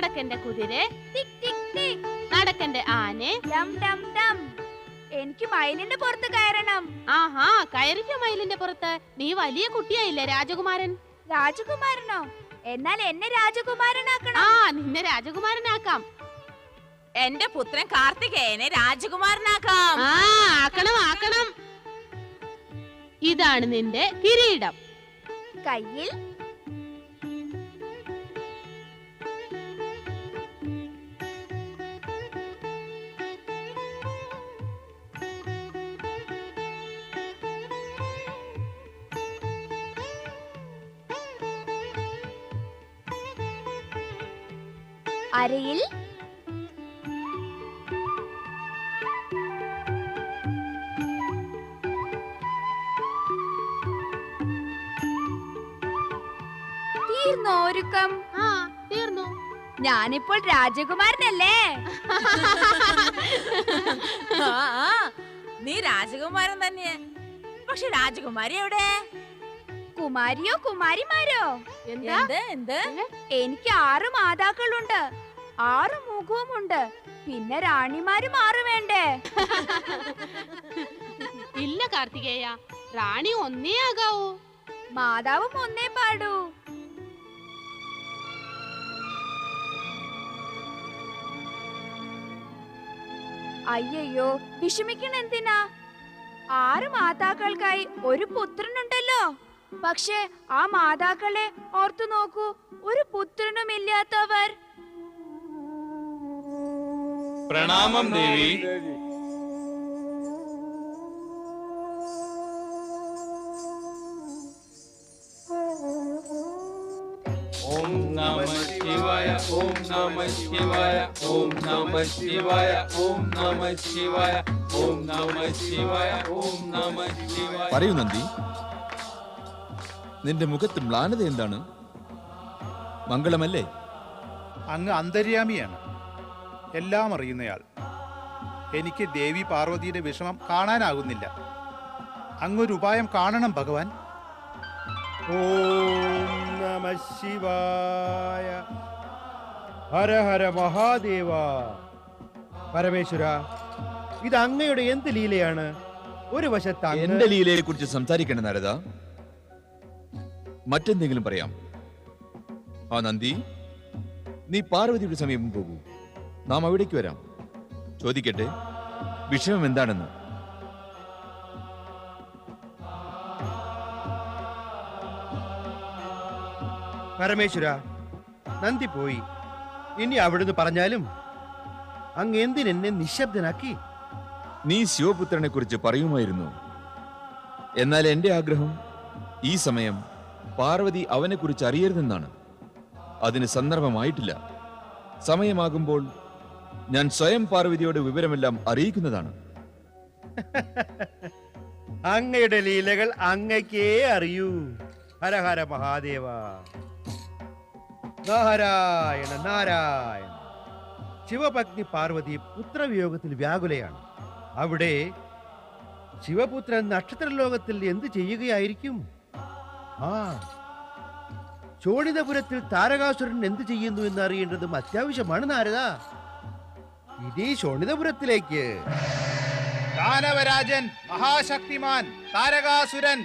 നടക്കന്റെ കുതിരെ, ടിക് ടിക് ടിക്. നടക്കന്റെ ആനെ, ഡം ഡം ഡം. എനിക്ക് മയിലിന്റെ പുറത്ത് കയറണം. ആഹാ, കയറിക്കോ മയിലിന്റെ പുറത്ത്. നീ വലിയ കുട്ടിയായില്ലേ രാജകുമാരൻ? രാജകുമാരനോ? എന്നാൽ എന്നെ രാജകുമാരനാക്കണം. നിന്നെ രാജകുമാരനാക്കാം. എന്റെ പുത്രൻ കാർത്തികേയനെ രാജകുമാരനാക്കാം. ആക്കണം ആക്കണം. ഇതാണ് നിന്റെ കിരീടം. കയ്യിൽ അരയിൽ തീർന്നോ ഒരുക്കം? തീർന്നു. ഞാനിപ്പോൾ രാജകുമാരനല്ലേ? നീ രാജകുമാരൻ തന്നെ. പക്ഷെ രാജകുമാരി എവിടെ? കുമാരിയോ കുമാരിമാരോ? എന്ത് എന്ത്? എനിക്ക് 6 മാതാക്കളുണ്ട്, 6 മുഖവുമുണ്ട്. പിന്നെ റാണിമാരും 6 വേണ്ടേ? ഇല്ല കാർത്തികേയ, റാണി ഒന്നേ ആകാവൂ. മാതാവും ഒന്നേ പാടൂ. അയ്യോ, വിഷമിക്കണ എന്തിനാ? 6 മാതാക്കൾക്കായി ഒരു പുത്രനുണ്ടല്ലോ. പക്ഷെ ആ മാതാക്കളെ ഓർത്തു നോക്കൂ, ഒരു പുത്രനുമില്ലാത്തവർ. പ്രണാമം ദേവി. ഓം നമഃ ശിവായ, ഓം നമഃ ശിവായ, ഓം നമഃ ശിവായ, ഓം നമഃ ശിവായ, ഓം നമഃ ശിവായ, ഓം നമഃ ശിവായ. പറയൂ നന്ദി, നിന്റെ മുഖത്ത് മ്ലാനത എന്താണ്? മംഗളമല്ലേ? അങ്ങ് അന്തര്യാമിയാണ്, എല്ലാം അറിയുന്നയാൾ. എനിക്ക് ദേവി പാർവതിയുടെ വിഷമം കാണാനാകുന്നില്ല. അങ്ങൊരു ഉപായം കാണണം ഭഗവാൻ. ഓം നമഃ ശിവായ. ഹര ഹര മഹാദേവ. പരമേശ്വര, ഇത് അങ്ങയുടെ എന്ത് ലീലയാണ്? ഒരു വശത്ത് എന്റെ ലീലയെ കുറിച്ച് സംസാരിക്കേണ്ട നാരദ, മറ്റെന്തെങ്കിലും പറയാം. നന്ദി, നീ പാർവതിയുടെ സമീപം പോകൂ, നാം അവിടേക്ക് വരാം. ചോദിക്കട്ടെ, വിഷയം എന്താണെന്ന്. പരമേശ്വര, നന്ദി പോയി. ഇനി അവിടുന്ന് പറഞ്ഞാലും അങ്ങ് എന്തിനെന്നെ നിശബ്ദനാക്കി? നീ ശിവപുത്രനെ കുറിച്ച് പറയുമായിരുന്നു. എന്നാൽ എന്റെ ആഗ്രഹം ഈ സമയം പാർവതി അവനെ കുറിച്ച് അറിയരുതെന്നാണ്. അതിന് സന്ദർഭമായിട്ടില്ല. സമയമാകുമ്പോൾ ഞാൻ സ്വയം പാർവതിയോട് വിവരമെല്ലാം അറിയിക്കുന്നതാണ്. അങ്ങയുടെ ലീലകൾ അങ്ങയ്ക്കേ അറിയൂ. ഹര ഹര മഹാദേവ. നാരായണ നാരായണ. ശിവപത്നി പാർവതി പുത്രവിയോഗത്തിൽ വ്യാകുലയാണ്. അവിടെ ശിവപുത്രൻ നക്ഷത്രലോകത്തിൽ എന്ത് ചെയ്യുകയായിരിക്കും? ശോണിതപുരത്തിൽ താരകാസുരൻ എന്ത് ചെയ്യുന്നു എന്ന് അറിയേണ്ടതും അത്യാവശ്യമാണ് നാരദ. ഇതേ ശോണിതപുരത്തിലേക്ക്. ദാനവരാജൻ മഹാശക്തിമാൻ താരകാസുരൻ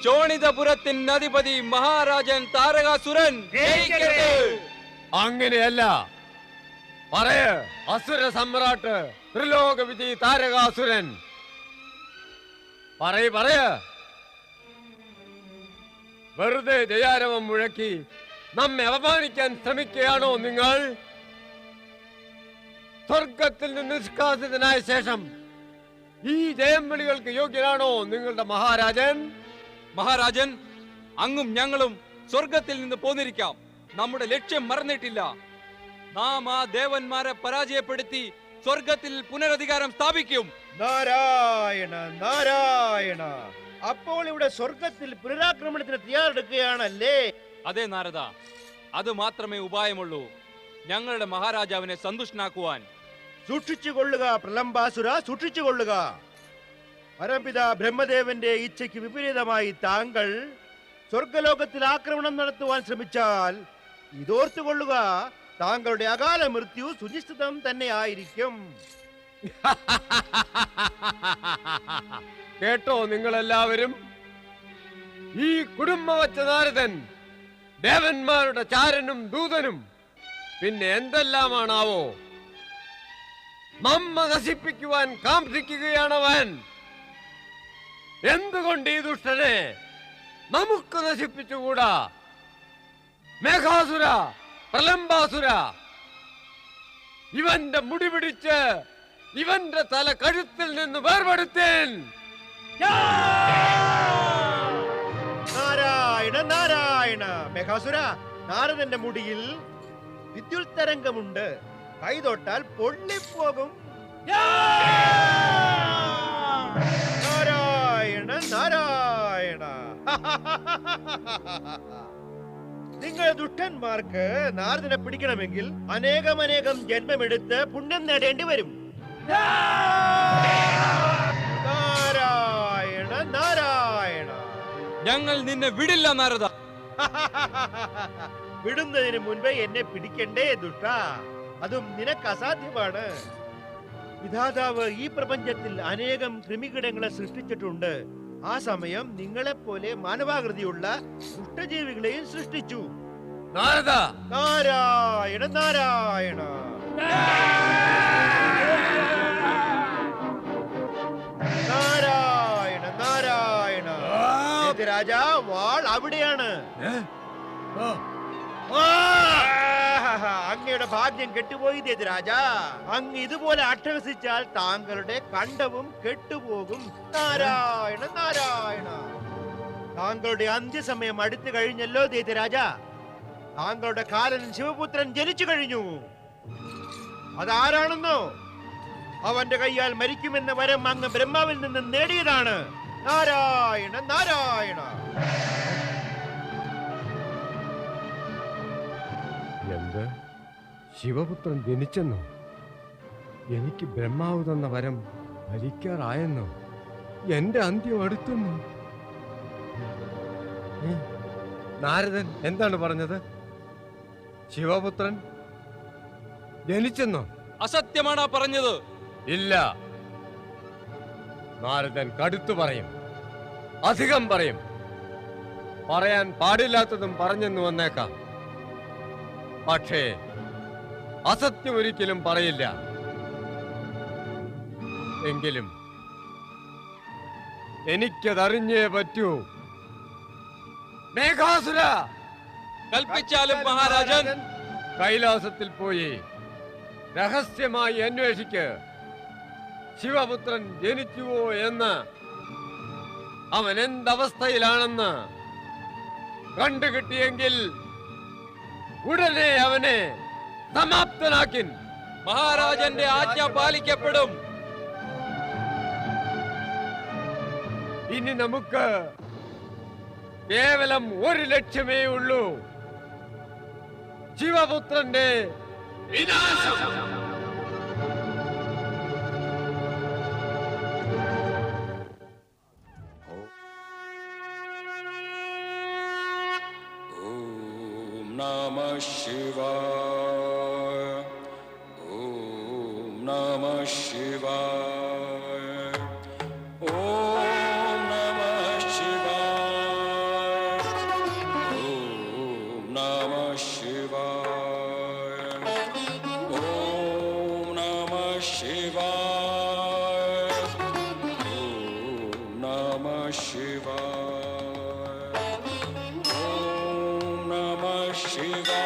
ശോണിതപുരത്തിൻ അധിപതി മഹാരാജൻ താരകാസുരൻ. അങ്ങനെയല്ല, പറയ അസുര സമ്രാട്ട് ത്രിലോകവിധി താരകാസുരൻ. പറയ. വെറുതെ ജയാരവം മുഴക്കി നമ്മെ അപമാനിക്കാൻ ശ്രമിക്കുകയാണോ നിങ്ങൾ? സ്വർഗത്തിൽ നിന്ന് നിഷ്കാസിതനായ ശേഷം ഈ ജയം വിളികൾക്ക് യോഗ്യനാണോ നിങ്ങളുടെ മഹാരാജൻ? മഹാരാജൻ, അങ്ങും ഞങ്ങളും സ്വർഗത്തിൽ നിന്ന് പോന്നിരിക്കാം. നമ്മുടെ ലക്ഷ്യം മറന്നിട്ടില്ല. നാം ആ ദേവന്മാരെ പരാജയപ്പെടുത്തി സ്വർഗത്തിൽ പുനരധികാരം സ്ഥാപിക്കും. നാരായണ നാരായണ. അപ്പോൾ ഇവിടെ സ്വർഗത്തിൽ പുനരാക്രമണത്തിന് തയ്യാറെടുക്കുകയാണല്ലേ? അതെ നാരദ, അത് മാത്രമേ ഉപായമുള്ളൂ ഞങ്ങളുടെ മഹാരാജാവിനെ സന്തുഷ്ടനാക്കുവാൻ. സൂക്ഷിച്ചുകൊള്ളുക പ്രലംബാസുര, സൂക്ഷിച്ചുകൊള്ളുക. പരംപിത ബ്രഹ്മദേവന്റെ ഇച്ഛയ്ക്ക് വിപരീതമായി താങ്കൾ സ്വർഗലോകത്തിൽ ആക്രമണം നടത്തുവാൻ ശ്രമിച്ചാൽ ഇതോർത്തുകൊള്ളുക, താങ്കളുടെ അകാല മൃത്യു സുനിശ്ചിതം തന്നെയായിരിക്കും. കേട്ടോ നിങ്ങളെല്ലാവരും? ഈ കുടുംബവച്ച നാരദൻ ദേവന്മാരുടെ ചാരനും ദൂതനും പിന്നെ എന്തെല്ലാമാണാവോ? നമ്മ നശിപ്പിക്കുവാൻ കാംക്ഷിക്കുകയാണവൻ. എന്തുകൊണ്ട് ഈ ദുഷ്ടനെ നമുക്ക് നശിപ്പിച്ചുകൂടാ? മേഘാസുര, പ്രലംബാസുര, ഇവന്റെ മുടി പിടിച്ച് ഇവന്റെ തല കഴുത്തിൽ നിന്ന് വേർപെടുത്തേൻ. നാരായണ നാരായണ. മേഘാസുര, നാരദന്റെ മുടിയിൽ വിദ്യുൽ തരംഗമുണ്ട്. കൈതൊട്ടാൽ പൊള്ളിപ്പോകും. നാരായണ നാരായണ. നിങ്ങൾ ദുഷ്ടന്മാർക്ക് നാരദനെ പിടിക്കണമെങ്കിൽ അനേകം ജന്മമെടുത്ത് പുണ്യം നേടേണ്ടി വരും. നാരായണ നാരായണ. ഞങ്ങൾ നിന്നെ വിടില്ല നാരദ. വിടുന്നതിന് മുൻപേ എന്നെ പിടിക്കണ്ടേ ദുഷ്ട? അതും നിനക്ക് അസാധ്യമാണ്. വിധാതാവ് ഈ പ്രപഞ്ചത്തിൽ അനേകം കൃമികീടങ്ങളെ സൃഷ്ടിച്ചിട്ടുണ്ട്. ആ സമയം നിങ്ങളെപ്പോലെ മാനവാകൃതിയുള്ള ദുഷ്ടജീവികളെയും സൃഷ്ടിച്ചു. നാരദ, നാരായണ നാരായണ. നാരായണ നാരായണ. രാജാ, വാൾ അവിടെയാണ്. അങ്ങയുടെ ഭാഗ്യം കെട്ടുപോയി രാജാ. അങ്ങ് ഇതുപോലെ അട്ടഹസിച്ചാൽ താങ്കളുടെ കണ്ഠവും കെട്ടുപോകും. നാരായണ നാരായണ. താങ്കളുടെ അന്ത്യസമയം അടുത്തു കഴിഞ്ഞല്ലോ രാജാ. താങ്കളുടെ കാലൻ ശിവപുത്രൻ ജനിച്ചു കഴിഞ്ഞു. അതാരാണെന്നോ? അവന്റെ കയ്യാൽ മരിക്കുമെന്ന വരം അങ്ങ് ബ്രഹ്മാവിൽ നിന്ന് നേടിയതാണ്. നാരായണ നാരായണ. എന്ത്? ശിവപുത്രൻ ജനിച്ചെന്നോ? എനിക്ക് ബ്രഹ്മാവ് തന്ന വരം ഫലിക്കാറായെന്നോ? എന്റെ അന്ത്യം അടുത്തുന്നു. നാരദൻ എന്താണ് പറഞ്ഞത്? ശിവപുത്രൻ ജനിച്ചെന്നോ? അസത്യമാണ് പറഞ്ഞത്. ഇല്ല. നാരദൻ കടുത്തു പറയും, അധികം പറയും. പറയാൻ പാടില്ലാത്തതും പറഞ്ഞെന്ന് വന്നേക്കാം. പക്ഷേ അസത്യം ഒരിക്കലും പറയില്ല. എങ്കിലും എനിക്കതറിഞ്ഞേ പറ്റൂ. മേഘാസുര, കൽപ്പിച്ചാലും മഹാരാജൻ. കൈലാസത്തിൽ പോയി രഹസ്യമായി അന്വേഷിക്ക്. ശിവപുത്രൻ ജനിച്ചുവോ എന്ന്, അവൻ എന്തവസ്ഥയിലാണെന്ന് കണ്ടുകിട്ടിയെങ്കിൽ ഉടനെ അവനെ സമാപ്തനാക്കിൻ. മഹാരാജന്റെ ആജ്ഞ പാലിക്കപ്പെടും. ഇനി നമുക്ക് കേവലം ഒരു ലക്ഷ്യമേ ഉള്ളൂ: ശിവപുത്രന്റെ വിനാശം. ഓം നമഃ ശിവായ. ഓം നമഃ ശിവായ. ഓം നമഃ ശിവായ. ഓം നമഃ ശിവായ. ഓം നമഃ ശിവായ. ഓം നമഃ ശിവായ. ഓം നമഃ ശിവായ.